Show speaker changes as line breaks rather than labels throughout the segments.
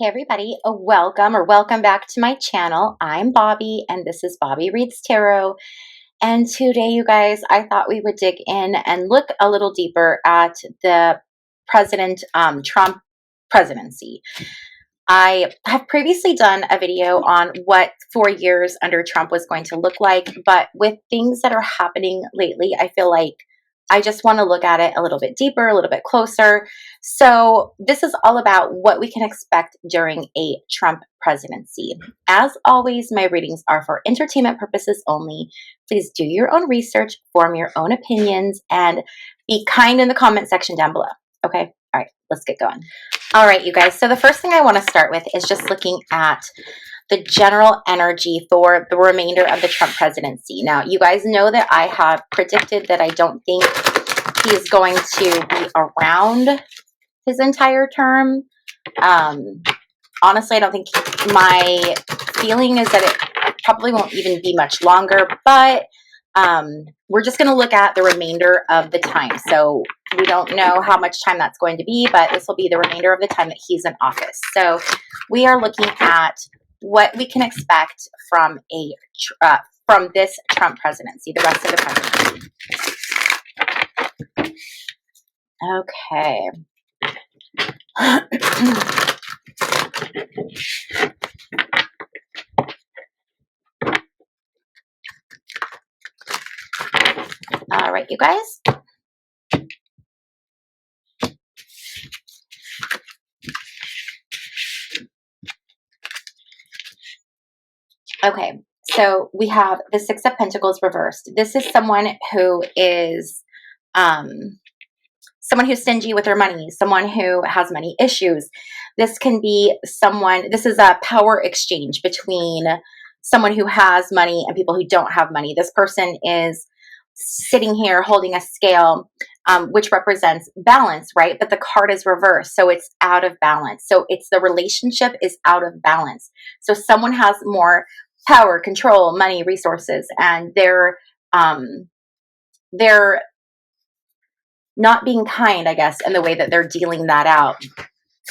Hey everybody, welcome back to my channel. I'm Bobbie and this is Bobbie Reads Tarot. And today, you guys, I thought we would dig in and look a little deeper at the President Trump presidency. I have previously done a video on what 4 years under Trump was going to look like, but with things that are happening lately, I feel like I just want to look at it a little bit deeper, a little bit closer. So this is all about what we can expect during a Trump presidency. As always, my readings are for entertainment purposes only. Please do your own research, form your own opinions, and be kind in the comment section down below. Okay? All right, let's get going. All right, you guys. So the first thing I want to start with is just looking at the general energy for the remainder of the Trump presidency. Now, you guys know that I have predicted that I don't think he's going to be around his entire term. Honestly, I don't think my feeling is that it probably won't even be much longer, but we're just going to look at the remainder of the time. So we don't know how much time that's going to be, but this will be the remainder of the time that he's in office. So we are looking at what we can expect from from this Trump presidency, the rest of the presidency. Okay. All right, you guys. Okay, so we have the Six of Pentacles reversed. This is someone who is someone who's stingy with their money, someone who has money issues. This can be someone, this is a power exchange between someone who has money and people who don't have money. This person is sitting here holding a scale, which represents balance, right? But the card is reversed, so it's out of balance. So it's the relationship is out of balance. So someone has more power, control, money, resources, and they're not being kind, I guess, in the way that they're dealing that out.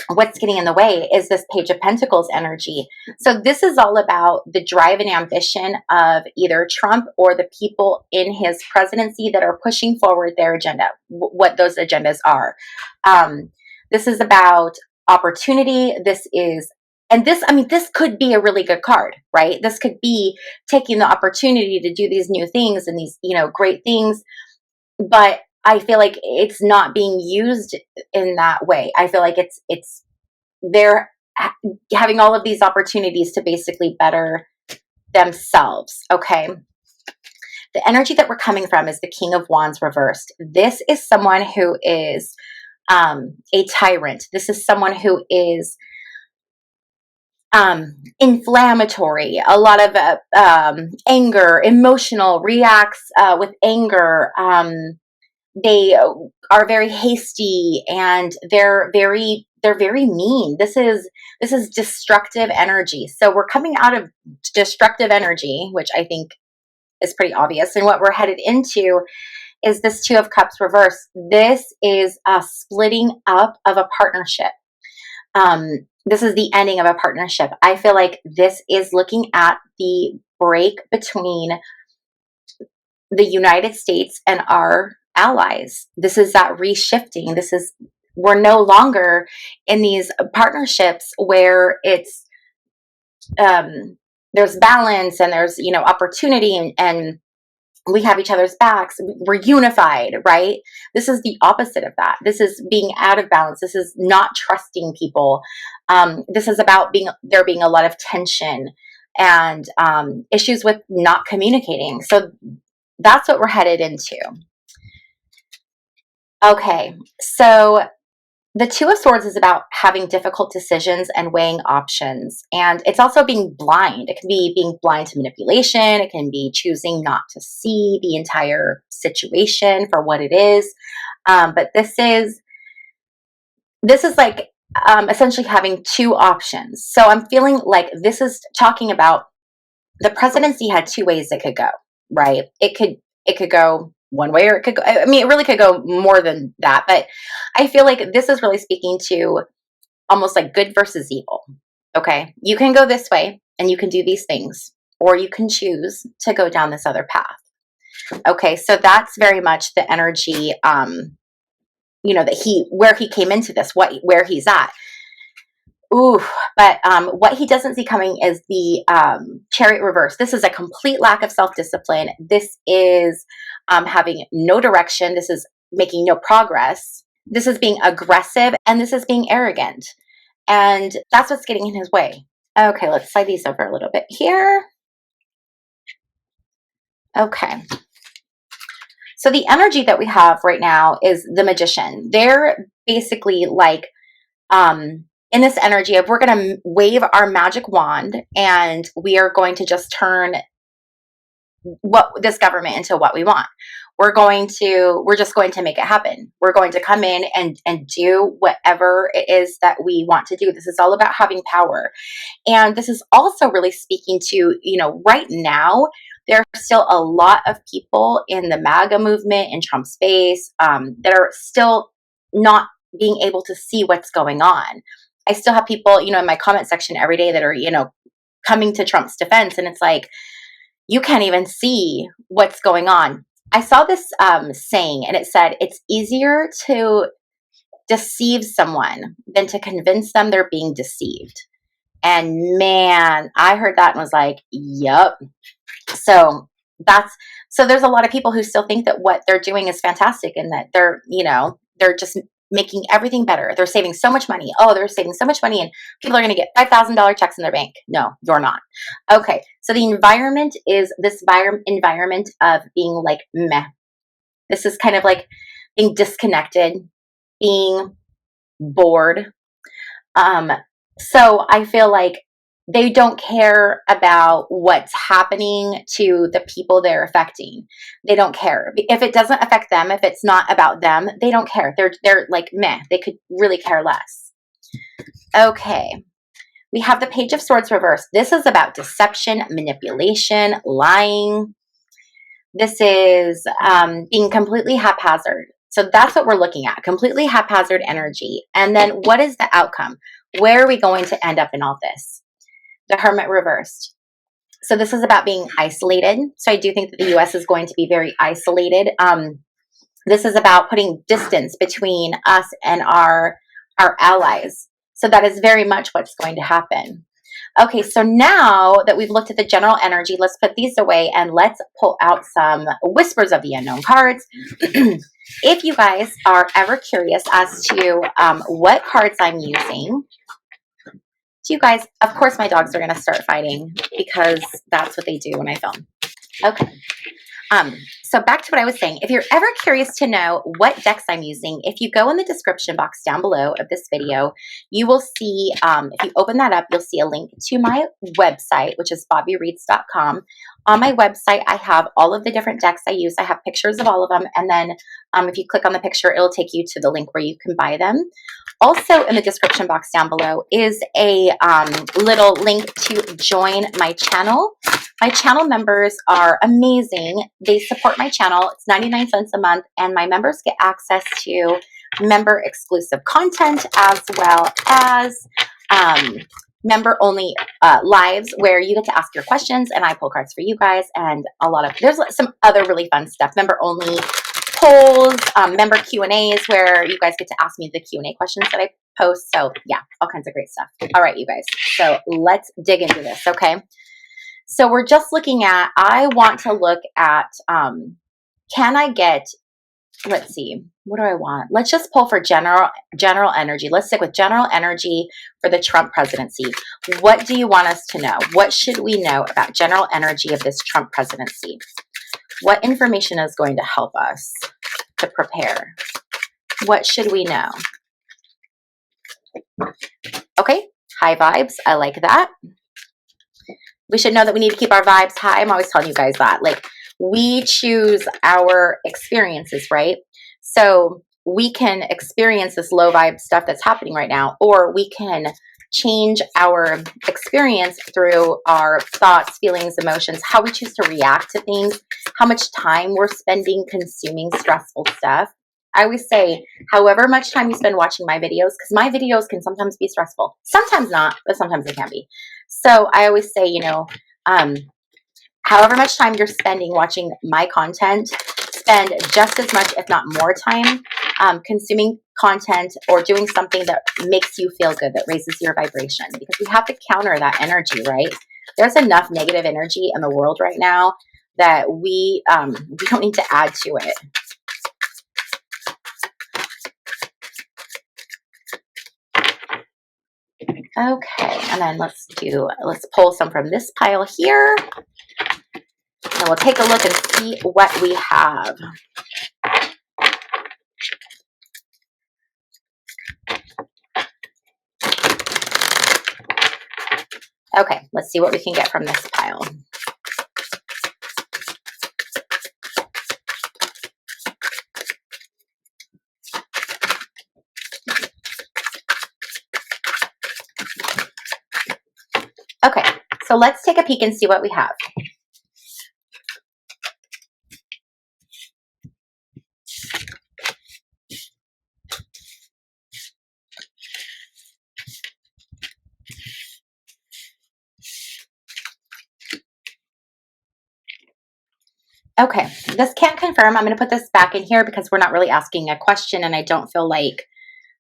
What's getting in the way is this Page of Pentacles energy. So this is all about the drive and ambition of either Trump or the people in his presidency that are pushing forward their agenda, what those agendas are. This is about opportunity. This could be a really good card, right? This could be taking the opportunity to do these new things and these, great things. But I feel like it's not being used in that way. I feel like they're having all of these opportunities to basically better themselves. Okay. The energy that we're coming from is the King of Wands reversed. This is someone who is a tyrant. This is someone who is inflammatory, a lot of anger, emotional, reacts with anger. They are very hasty and they're very mean. This is destructive energy. So we're coming out of destructive energy, which I think is pretty obvious. And what we're headed into is this Two of Cups reverse. This is a splitting up of a partnership. This is the ending of a partnership. I feel like this is looking at the break between the United States and our allies. This is that reshifting. We're no longer in these partnerships where it's there's balance and there's opportunity and we have each other's backs. We're unified, right? This is the opposite of that. This is being out of balance. This is not trusting people. This is about there being a lot of tension and issues with not communicating. So that's what we're headed into. Okay, so the Two of Swords is about having difficult decisions and weighing options. And it's also being blind. It can be being blind to manipulation. It can be choosing not to see the entire situation for what it is. But this is like essentially having two options. So I'm feeling like this is talking about the presidency had two ways it could go, right? It could go one way or it could go, it really could go more than that. But I feel like this is really speaking to almost like good versus evil. Okay. You can go this way and you can do these things, or you can choose to go down this other path. Okay. So that's very much the energy, that where he came into this, where he's at. Ooh, but what he doesn't see coming is the chariot reverse. This is a complete lack of self-discipline. This is having no direction. This is making no progress. This is being aggressive, and this is being arrogant. And that's what's getting in his way. Okay, let's slide these over a little bit here. Okay. So the energy that we have right now is the magician. They're basically like, in this energy of, we're going to wave our magic wand and we are going to just turn this government into what we want. We're just going to make it happen. We're going to come in and do whatever it is that we want to do. This is all about having power. And this is also really speaking to, right now, there are still a lot of people in the MAGA movement, in Trump space, that are still not being able to see what's going on. I still have people, in my comment section every day that are, coming to Trump's defense. And it's like, you can't even see what's going on. I saw this saying, and it said, it's easier to deceive someone than to convince them they're being deceived. And man, I heard that and was like, yep. So there's a lot of people who still think that what they're doing is fantastic and that they're just making everything better. They're saving so much money. Oh, they're saving so much money and people are going to get $5,000 checks in their bank. No, you're not. Okay. So the environment is this environment of being like meh. This is kind of like being disconnected, being bored. So I feel like they don't care about what's happening to the people they're affecting. They don't care. If it doesn't affect them, if it's not about them, they don't care. They're like meh. They could really care less. Okay. We have the Page of Swords reversed. This is about deception, manipulation, lying. This is being completely haphazard. So that's what we're looking at. Completely haphazard energy. And then what is the outcome? Where are we going to end up in all this? The Hermit reversed. So this is about being isolated. So I do think that the U.S. is going to be very isolated. This is about putting distance between us and our allies. So that is very much what's going to happen. Okay, so now that we've looked at the general energy, let's put these away and let's pull out some Whispers of the Unknown cards. If you guys are ever curious as to what cards I'm using, you guys, of course my dogs are going to start fighting because that's what they do when I film. Okay. So back to what I was saying. If you're ever curious to know what decks I'm using, if you go in the description box down below of this video, you will see, if you open that up, you'll see a link to my website, which is bobbiereads.com. On my website, I have all of the different decks I use. I have pictures of all of them. And then if you click on the picture, it'll take you to the link where you can buy them. Also in the description box down below is a little link to join my channel. My channel members are amazing. They support my channel. It's 99 cents a month, and my members get access to member exclusive content as well as member only lives where you get to ask your questions and I pull cards for you guys, and there's some other really fun stuff. Member only polls, member Q&As where you guys get to ask me the Q&A questions that I post. So yeah, all kinds of great stuff. All right, you guys. So let's dig into this. Okay. So we're just looking at, I want to look at, can I get, let's see, what do I want? Let's just pull for general energy. Let's stick with general energy for the Trump presidency. What do you want us to know? What should we know about general energy of this Trump presidency? What information is going to help us to prepare? What should we know? Okay, high vibes. I like that. We should know that we need to keep our vibes high. I'm always telling you guys that. Like, we choose our experiences, right? So we can experience this low vibe stuff that's happening right now, or we can change our experience through our thoughts, feelings, emotions, how we choose to react to things, how much time we're spending consuming stressful stuff. I always say, however much time you spend watching my videos, because my videos can sometimes be stressful. Sometimes not, but sometimes they can be. So I always say, um, however much time you're spending watching my content, spend just as much, if not more time, consuming content or doing something that makes you feel good, that raises your vibration, because we have to counter that energy, right? There's enough negative energy in the world right now that we don't need to add to it. Okay, and then let's pull some from this pile here, and we'll take a look and see what we have. Okay, let's see what we can get from this pile. Okay, so let's take a peek and see what we have. Okay, this can't confirm. I'm going to put this back in here because we're not really asking a question, and I don't feel like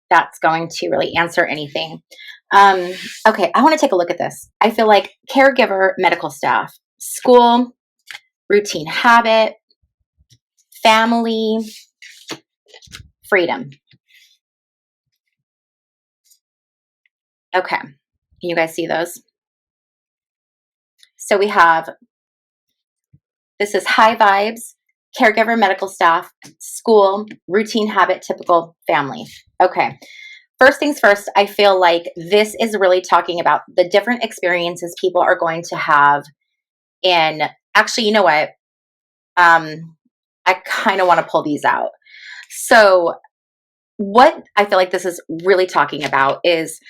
that's going to really answer anything. Okay, I want to take a look at this. I feel like caregiver, medical staff, school, routine habit, family, freedom. Okay, can you guys see those? So we have, this is high vibes, caregiver, medical staff, school, routine habit, typical, family. Okay. First things first, I feel like this is really talking about the different experiences people are going to have in, actually, you know what? I kind of want to pull these out. So what I feel like this is really talking about is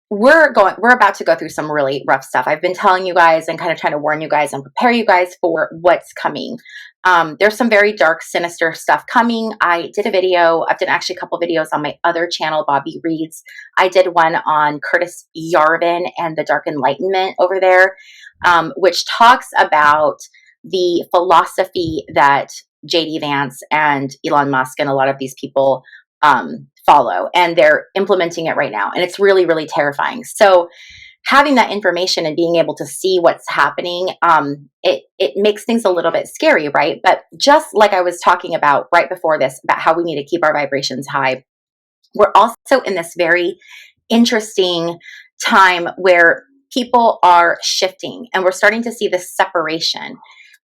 we're about to go through some really rough stuff. I've been telling you guys and kind of trying to warn you guys and prepare you guys for what's coming. There's some very dark, sinister stuff coming. I did a video. I've done actually a couple videos on my other channel, Bobbie Reads. I did one on Curtis Yarvin and the Dark Enlightenment over there, which talks about the philosophy that JD Vance and Elon Musk and a lot of these people follow, and they're implementing it right now. And it's really, really terrifying. So having that information and being able to see what's happening, it makes things a little bit scary, right? But just like I was talking about right before this, about how we need to keep our vibrations high, we're also in this very interesting time where people are shifting and we're starting to see this separation.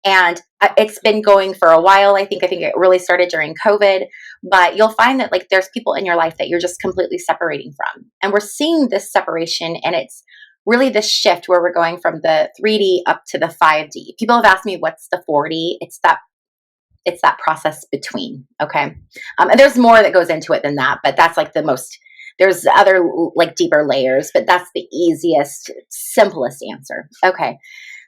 And it's been going for a while. I think it really started during COVID, but you'll find that like there's people in your life that you're just completely separating from. And we're seeing this separation, and it's really this shift where we're going from the 3D up to the 5D. People have asked me, what's the 4D? It's that process between, okay? And there's more that goes into it than that, but that's like the most, there's other like deeper layers, but that's the easiest, simplest answer. Okay.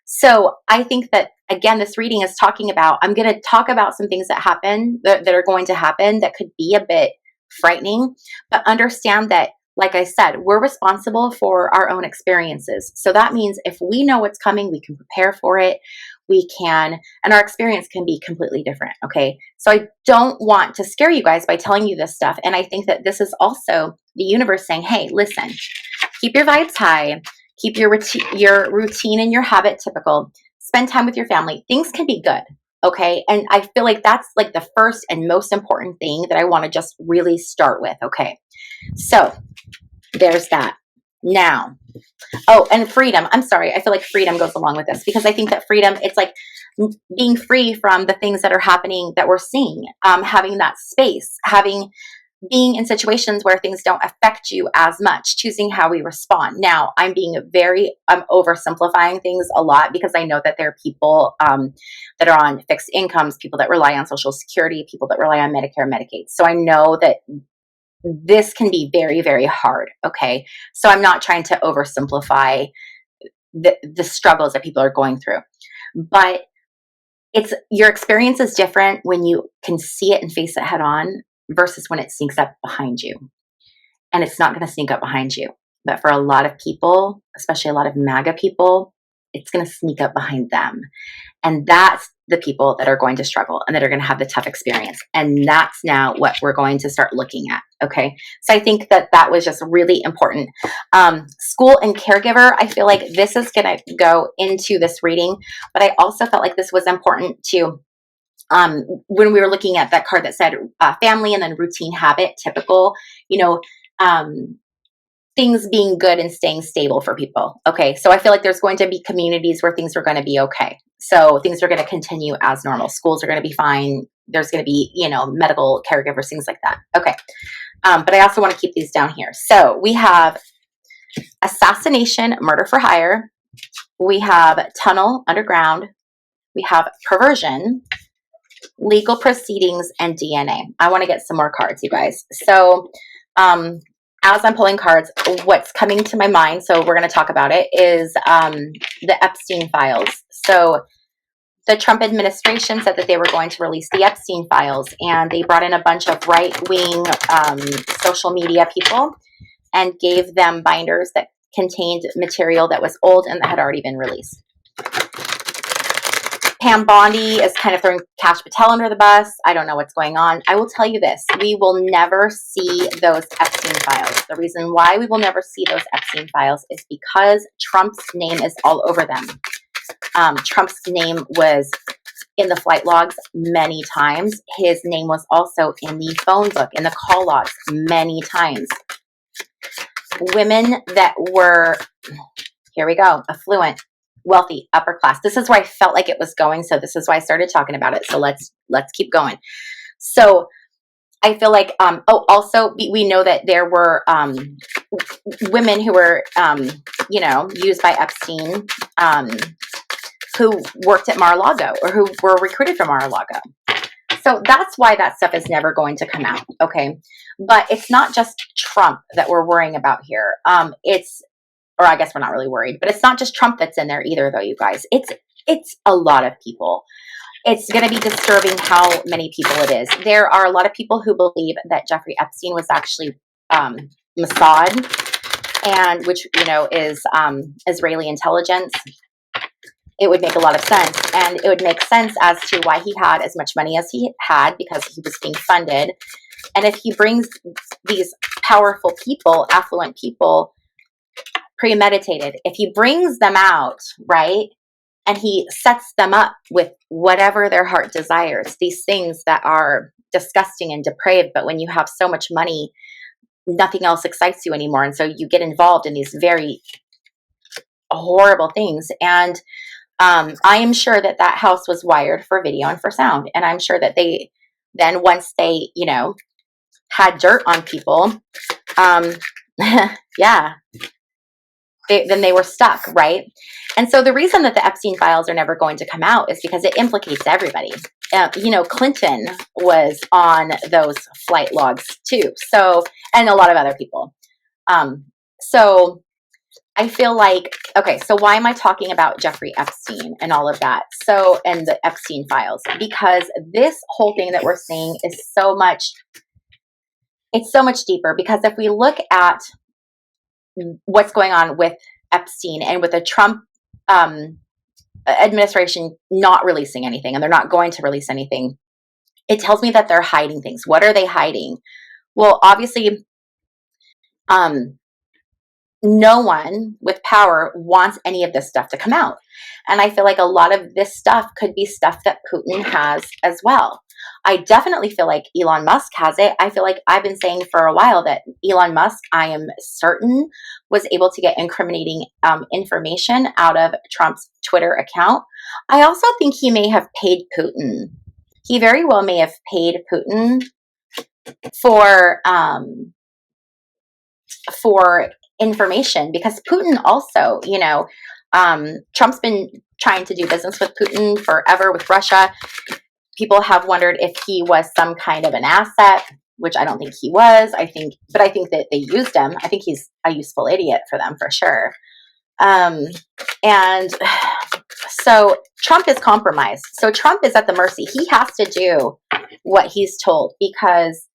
So I think that, again, this reading is talking about, I'm going to talk about some things that happen, that are going to happen, that could be a bit frightening, but understand that, like I said, we're responsible for our own experiences. So that means if we know what's coming, we can prepare for it. We can, and our experience can be completely different. Okay. So I don't want to scare you guys by telling you this stuff. And I think that this is also the universe saying, hey, listen, keep your vibes high. Keep your routine and your habit typical. Spend time with your family. Things can be good, okay? And I feel like that's like the first and most important thing that I want to just really start with, okay? So there's that. Now, oh, and freedom. I'm sorry. I feel like freedom goes along with this because I think that freedom, it's like being free from the things that are happening that we're seeing, having that space, being in situations where things don't affect you as much, choosing how we respond. Now, I'm oversimplifying things a lot because I know that there are people that are on fixed incomes, people that rely on Social Security, people that rely on Medicare, Medicaid. So I know that this can be very, very hard. Okay. So I'm not trying to oversimplify the struggles that people are going through, but your experience is different when you can see it and face it head on versus when it sneaks up behind you. And it's not going to sneak up behind you. But for a lot of people, especially a lot of MAGA people, it's going to sneak up behind them. And that's the people that are going to struggle and that are going to have the tough experience. And that's now what we're going to start looking at. Okay. So I think that that was just really important. School and caregiver, I feel like this is going to go into this reading, but I also felt like this was important to, when we were looking at that card that said family and then routine, habit, typical, things being good and staying stable for people. Okay. So I feel like there's going to be communities where things are going to be okay. So things are going to continue as normal. Schools are going to be fine. There's going to be, medical caregivers, things like that. Okay. But I also want to keep these down here. So we have assassination, murder for hire. We have tunnel, underground. We have perversion, legal proceedings, and DNA. I want to get some more cards, you guys. So, as I'm pulling cards, what's coming to my mind, so we're going to talk about it, is the Epstein files. So the Trump administration said that they were going to release the Epstein files, and they brought in a bunch of right-wing social media people and gave them binders that contained material that was old and that had already been released. Pam Bondi is kind of throwing Kash Patel under the bus. I don't know what's going on. I will tell you this. We will never see those Epstein files. The reason why we will never see those Epstein files is because Trump's name is all over them. Trump's name was in the flight logs many times. His name was also in the phone book, in the call logs many times. Women that were, here we go, affluent, wealthy, upper class. This is where I felt like it was going. So this is why I started talking about it. So let's keep going. So I feel like, also we know that there were women who were, used by Epstein, who worked at Mar-a-Lago or who were recruited from Mar-a-Lago. So that's why that stuff is never going to come out. Okay. But it's not just Trump that we're worrying about here. Or I guess we're not really worried, but it's not just Trump that's in there either, though, you guys. It's a lot of people. It's going to be disturbing how many people it is. There are a lot of people who believe that Jeffrey Epstein was actually Mossad, and which is Israeli intelligence. It would make a lot of sense, and it would make sense as to why he had as much money as he had, because he was being funded. And if he brings these powerful people, affluent people, premeditated, if he brings them out, right, and he sets them up with whatever their heart desires, these things that are disgusting and depraved, but when you have so much money, nothing else excites you anymore, and so you get involved in these very horrible things. And I am sure that that house was wired for video and for sound, and I'm sure that they then, once they had dirt on people, yeah, then they were stuck, right? And so the reason that the Epstein files are never going to come out is because it implicates everybody. Clinton was on those flight logs too. So, and a lot of other people. So I feel like, okay, so why am I talking about Jeffrey Epstein and all of that? So, and the Epstein files, because this whole thing that we're seeing is it's so much deeper, because if we look at what's going on with Epstein and with the Trump administration not releasing anything, and they're not going to release anything, it tells me that they're hiding things. What are they hiding? Well, obviously, no one with power wants any of this stuff to come out. And I feel like a lot of this stuff could be stuff that Putin has as well. I definitely feel like Elon Musk has it. I feel like I've been saying for a while that Elon Musk, I am certain, was able to get incriminating information out of Trump's Twitter account. I also think he may have paid Putin. He very well may have paid Putin for information, because Putin also, Trump's been trying to do business with Putin forever, with Russia. People have wondered if he was some kind of an asset, which I don't think he was. But I think that they used him. I think he's a useful idiot for them, for sure. And so Trump is compromised. So Trump is at the mercy. He has to do what he's told, because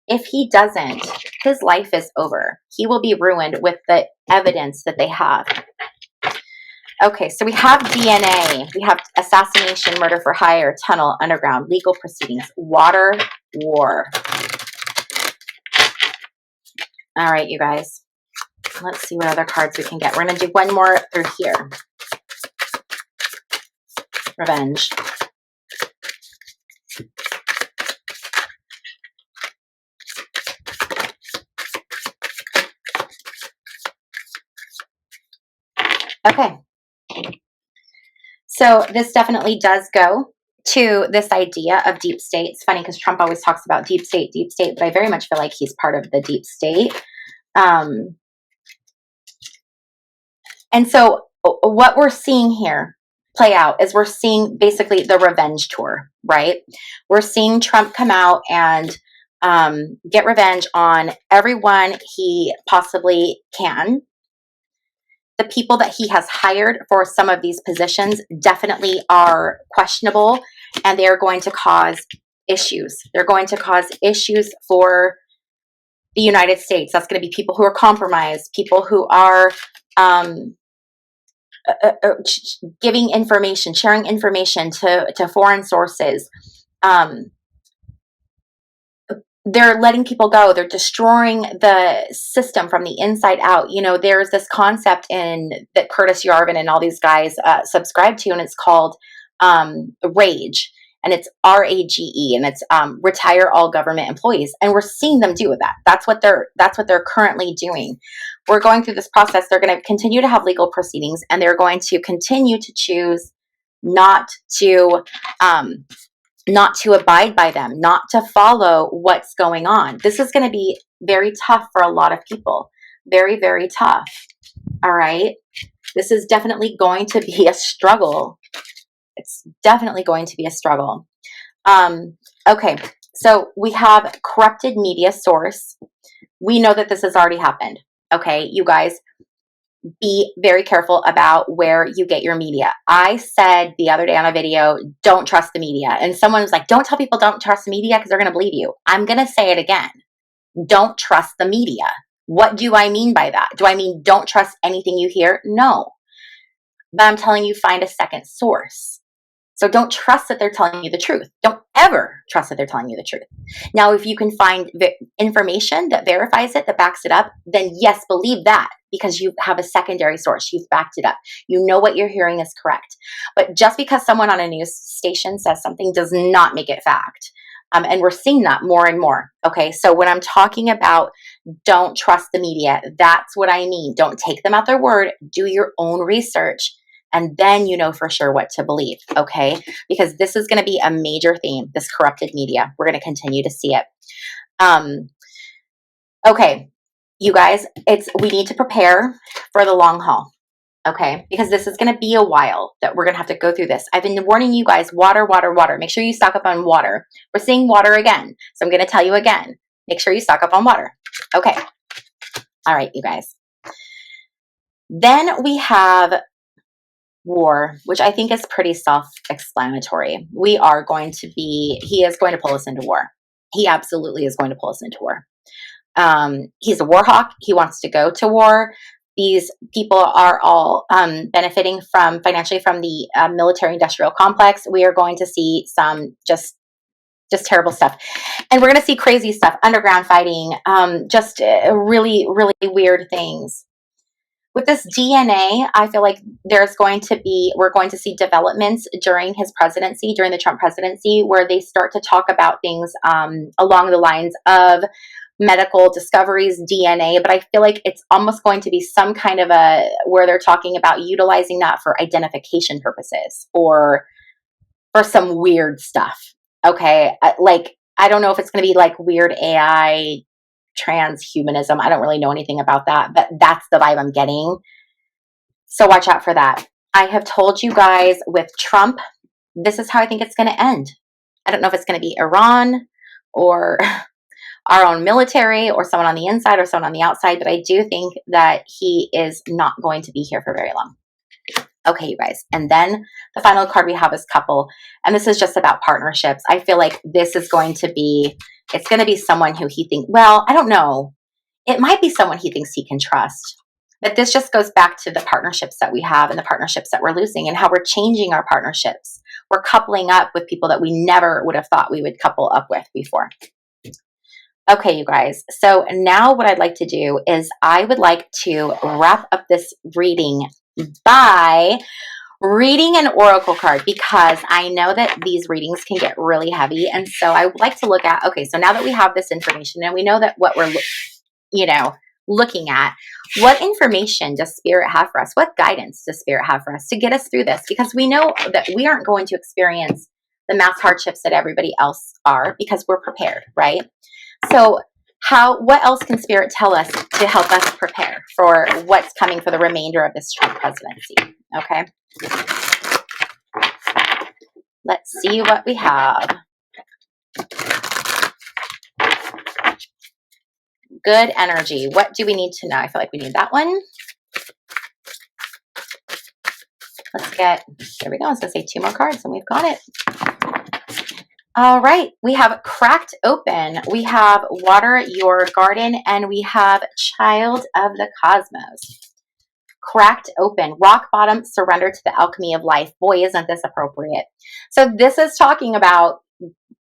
If he doesn't, his life is over. He will be ruined with the evidence that they have. Okay, so we have DNA, we have assassination, murder for hire, tunnel, underground, legal proceedings, water, war. All right, you guys. Let's see what other cards we can get. We're going to do one more through here. Revenge. Okay. So this definitely does go to this idea of deep state. It's funny because Trump always talks about deep state, but I very much feel like he's part of the deep state. And so what we're seeing here play out is we're seeing basically the revenge tour, right? We're seeing Trump come out and get revenge on everyone he possibly can. The people that he has hired for some of these positions definitely are questionable, and they're going to cause issues. They're going to cause issues for the United States. That's going to be people who are compromised, people who are giving information, sharing information to foreign sources. They're letting people go. They're destroying the system from the inside out. You know, there's this concept that Curtis Yarvin and all these guys subscribe to, and it's called RAGE, and it's RAGE, and it's retire all government employees. And we're seeing them do that. That's what they're currently doing. We're going through this process. They're going to continue to have legal proceedings, and they're going to continue to choose not to abide by them, not to follow what's going on. This is going to be very tough for a lot of people. Very, very tough. All right. This is definitely going to be a struggle. It's definitely going to be a struggle. Okay. So we have corrupted media source. We know that this has already happened. Okay. You guys, be very careful about where you get your media. I said the other day on a video, don't trust the media. And someone was like, don't tell people don't trust the media because they're going to believe you. I'm going to say it again. Don't trust the media. What do I mean by that? Do I mean don't trust anything you hear? No. But I'm telling you, find a second source. So don't trust that they're telling you the truth. Don't ever trust that they're telling you the truth. Now, if you can find information that verifies it, that backs it up, then yes, believe that because you have a secondary source. You've backed it up. You know what you're hearing is correct. But just because someone on a news station says something does not make it fact. And we're seeing that more and more. Okay, so when I'm talking about don't trust the media, that's what I mean. Don't take them at their word. Do your own research. And then you know for sure what to believe, okay? Because this is going to be a major theme, this corrupted media. We're going to continue to see it. Okay, you guys, we need to prepare for the long haul, okay? Because this is going to be a while that we're going to have to go through this. I've been warning you guys, water, water, water. Make sure you stock up on water. We're seeing water again. So I'm going to tell you again, make sure you stock up on water. Okay. All right, you guys. Then we have war, which I think is pretty self-explanatory. He is going to pull us into war. He absolutely is going to pull us into war. He's a war hawk. He wants to go to war. These people are all benefiting financially from the military-industrial complex. We are going to see some just terrible stuff. And we're going to see crazy stuff, underground fighting, just really, really weird things. With this DNA, I feel like we're going to see developments during his presidency, during the Trump presidency, where they start to talk about things along the lines of medical discoveries, DNA. But I feel like it's almost going to be some kind of where they're talking about utilizing that for identification purposes or for some weird stuff. Okay. I don't know if it's going to be like weird AI transhumanism. I don't really know anything about that, but that's the vibe I'm getting. So watch out for that. I have told you guys with Trump, this is how I think it's going to end. I don't know if it's going to be Iran or our own military or someone on the inside or someone on the outside, but I do think that he is not going to be here for very long. Okay, you guys. And then the final card we have is couple. And this is just about partnerships. I feel like this is going to be It's going to be someone who he thinks, well, I don't know. It might be someone he thinks he can trust. But this just goes back to the partnerships that we have and the partnerships that we're losing and how we're changing our partnerships. We're coupling up with people that we never would have thought we would couple up with before. Okay, you guys. So now what I'd like to do is I would like to wrap up this reading by reading an oracle card, because I know that these readings can get really heavy. And so I would like to look at, okay, so now that we have this information and we know that what we're, looking at, what information does Spirit have for us? What guidance does Spirit have for us to get us through this? Because we know that we aren't going to experience the mass hardships that everybody else are, because we're prepared, right? So what else can Spirit tell us to help us prepare for what's coming for the remainder of this Trump presidency? Okay. Let's see what we have. Good energy. What do we need to know? I feel like we need that one. Let's get, there we go. I was going to say 2 more cards and we've got it. All right. We have cracked open. We have water your garden, and we have child of the cosmos. Cracked open, rock bottom, surrender to the alchemy of life. Boy, isn't this appropriate. So this is talking about,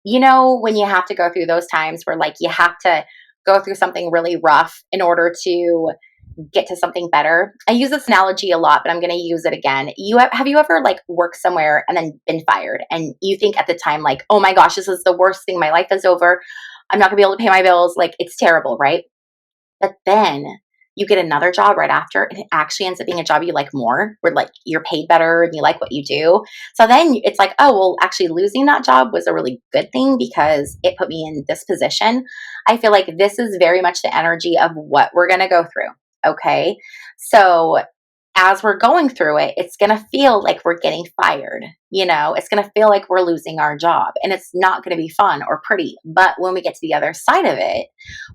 when you have to go through those times where like you have to go through something really rough in order to get to something better. I use this analogy a lot, but I'm going to use it again. Have you ever like worked somewhere and then been fired, and you think at the time like, oh my gosh, this is the worst thing. My life is over. I'm not gonna be able to pay my bills. Like, it's terrible, right? But then you get another job right after, and it actually ends up being a job you like more, where like you're paid better and you like what you do. So then it's like, oh, well, actually losing that job was a really good thing because it put me in this position. I feel like this is very much the energy of what we're going to go through. Okay. So as we're going through it, it's going to feel like we're getting fired. It's going to feel like we're losing our job, and it's not going to be fun or pretty. But when we get to the other side of it,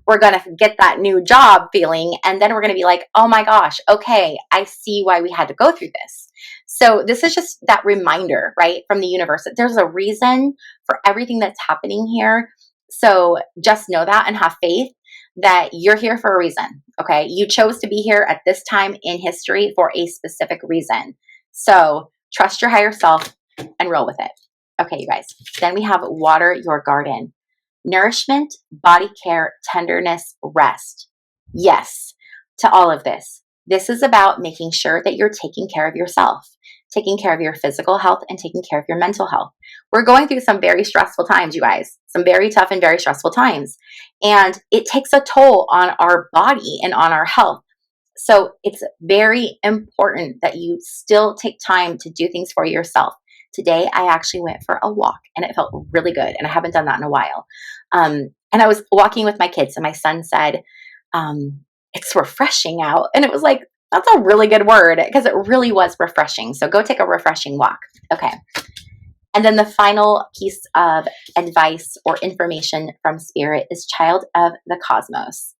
we're going to get that new job feeling. And then we're going to be like, oh my gosh, okay, I see why we had to go through this. So this is just that reminder, right, from the universe that there's a reason for everything that's happening here. So just know that and have faith that you're here for a reason. Okay. You chose to be here at this time in history for a specific reason. So trust your higher self and roll with it. Okay, you guys. Then we have water your garden. Nourishment, body care, tenderness, rest. Yes, to all of this. This is about making sure that you're taking care of yourself, taking care of your physical health, and taking care of your mental health. We're going through some very stressful times, you guys, some very tough and very stressful times. And it takes a toll on our body and on our health. So it's very important that you still take time to do things for yourself. Today, I actually went for a walk and it felt really good. And I haven't done that in a while. And I was walking with my kids, and my son said, it's refreshing out. And it was like, that's a really good word, because it really was refreshing. So go take a refreshing walk. Okay. And then the final piece of advice or information from Spirit is child of the cosmos.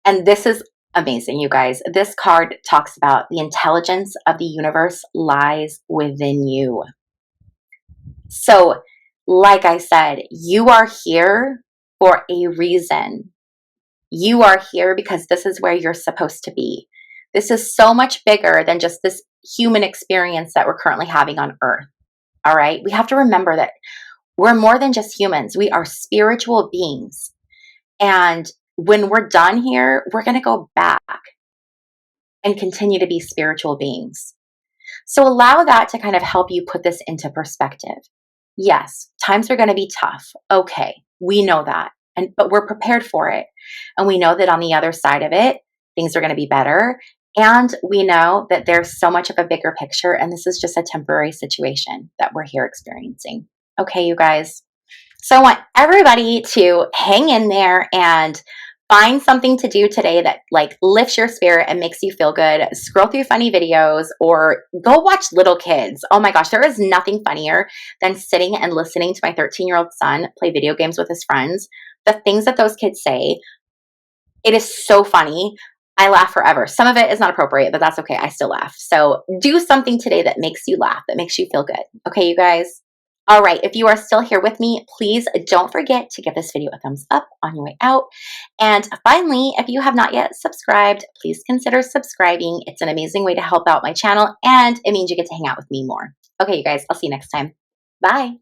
And this is amazing, you guys. This card talks about the intelligence of the universe lies within you. So, like I said, you are here for a reason. You are here because this is where you're supposed to be. This is so much bigger than just this human experience that we're currently having on Earth. All right. We have to remember that we're more than just humans. We are spiritual beings. And when we're done here, we're going to go back and continue to be spiritual beings. So allow that to kind of help you put this into perspective. Yes, times are going to be tough. Okay. We know that. But we're prepared for it. And we know that on the other side of it, things are going to be better. And we know that there's so much of a bigger picture, and this is just a temporary situation that we're here experiencing. Okay, you guys. So I want everybody to hang in there and find something to do today that like lifts your spirit and makes you feel good. Scroll through funny videos or go watch little kids. Oh my gosh, there is nothing funnier than sitting and listening to my 13-year-old son play video games with his friends. The things that those kids say, it is so funny. I laugh forever. Some of it is not appropriate, but that's okay. I still laugh. So do something today that makes you laugh, that makes you feel good. Okay, you guys? All right, if you are still here with me, please don't forget to give this video a thumbs up on your way out. And finally, if you have not yet subscribed, please consider subscribing. It's an amazing way to help out my channel, and it means you get to hang out with me more. Okay, you guys, I'll see you next time. Bye.